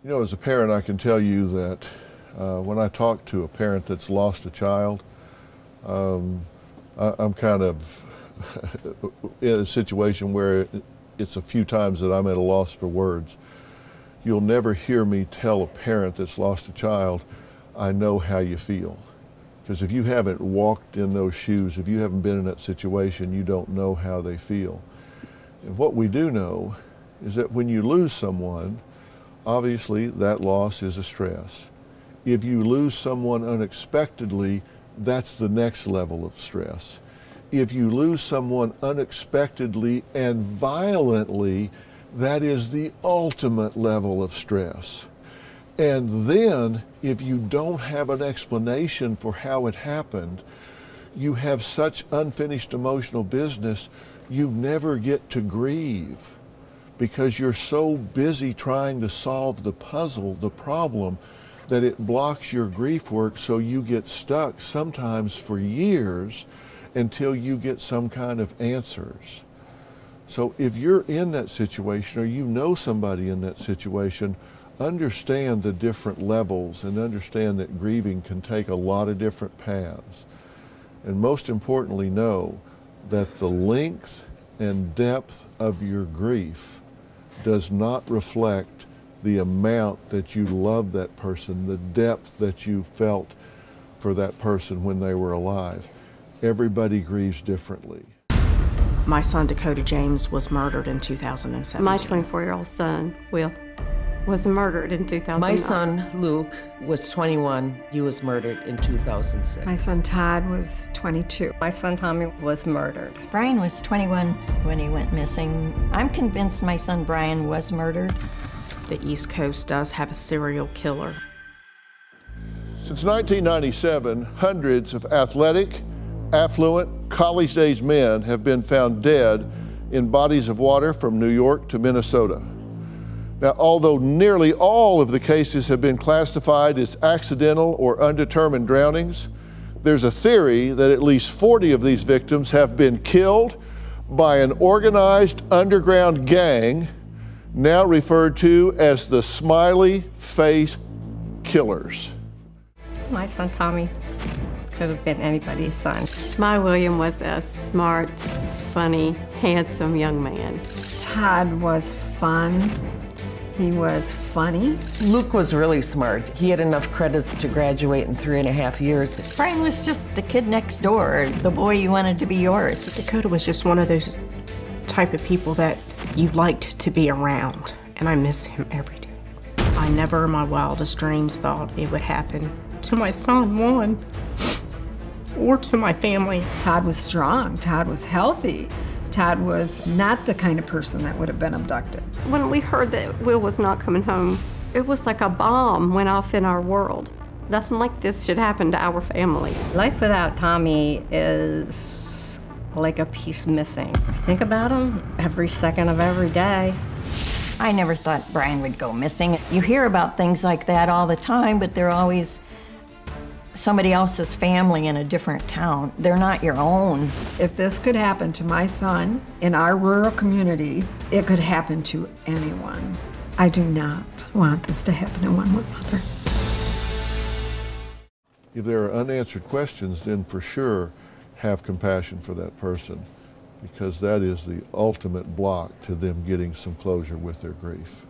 You know, as a parent, I can tell you that when I talk to a parent that's lost a child, I'm kind of in a situation where it's a few times that I'm at a loss for words. You'll never hear me tell a parent that's lost a child, I know how you feel. Because if you haven't walked in those shoes, if you haven't been in that situation, you don't know how they feel. And what we do know is that when you lose someone, obviously that loss is a stress. If you lose someone unexpectedly, that's the next level of stress. If you lose someone unexpectedly and violently, that is the ultimate level of stress. And then, if you don't have an explanation for how it happened, you have such unfinished emotional business, you never get to grieve because you're so busy trying to solve the puzzle, the problem, that it blocks your grief work, so you get stuck sometimes for years until you get some kind of answers. So if you're in that situation or you know somebody in that situation, understand the different levels and understand that grieving can take a lot of different paths. And most importantly, know that the length and depth of your grief does not reflect the amount that you love that person, the depth that you felt for that person when they were alive. Everybody grieves differently. My son, DAKOTA James, was murdered in 2017. My 24-year-old son, Will, was murdered in 2009. My son, Luke, was 21. He was murdered in 2006. My son, Todd, was 22. My son, Tommy, was murdered. Brian was 21 when he went missing. I'm convinced my son, Brian, was murdered. The East Coast does have a serial killer. Since 1997, hundreds of athletic, affluent, college-age men have been found dead in bodies of water from New York to Minnesota. Now, although nearly all of the cases have been classified as accidental or undetermined drownings, there's a theory that at least 40 of these victims have been killed by an organized underground gang, now referred to as the Smiley Face Killers. My son, Tommy, could have been anybody's son. My William was a smart, funny, handsome young man. Todd was fun. He was funny. Luke was really smart. He had enough credits to graduate in 3.5 years. Brian was just the kid next door, the boy you wanted to be yours. DAKOTA was just one of those type of people that you liked to be around, and I miss him every day. I never in my wildest dreams thought it would happen to my son, one, or to my family. Todd was strong. Todd was healthy. Todd was not the kind of person that would have been abducted. When we heard that Will was not coming home, it was like a bomb went off in our world. Nothing like this should happen to our family. Life without Tommy is like a piece missing. I think about him every second of every day. I never thought Brian would go missing. You hear about things like that all the time, but they're always somebody else's family in a different town. They're not your own. If this could happen to my son in our rural community, it could happen to anyone. I do not want this to happen to one more mother. If there are unanswered questions, then for sure have compassion for that person, because that is the ultimate block to them getting some closure with their grief.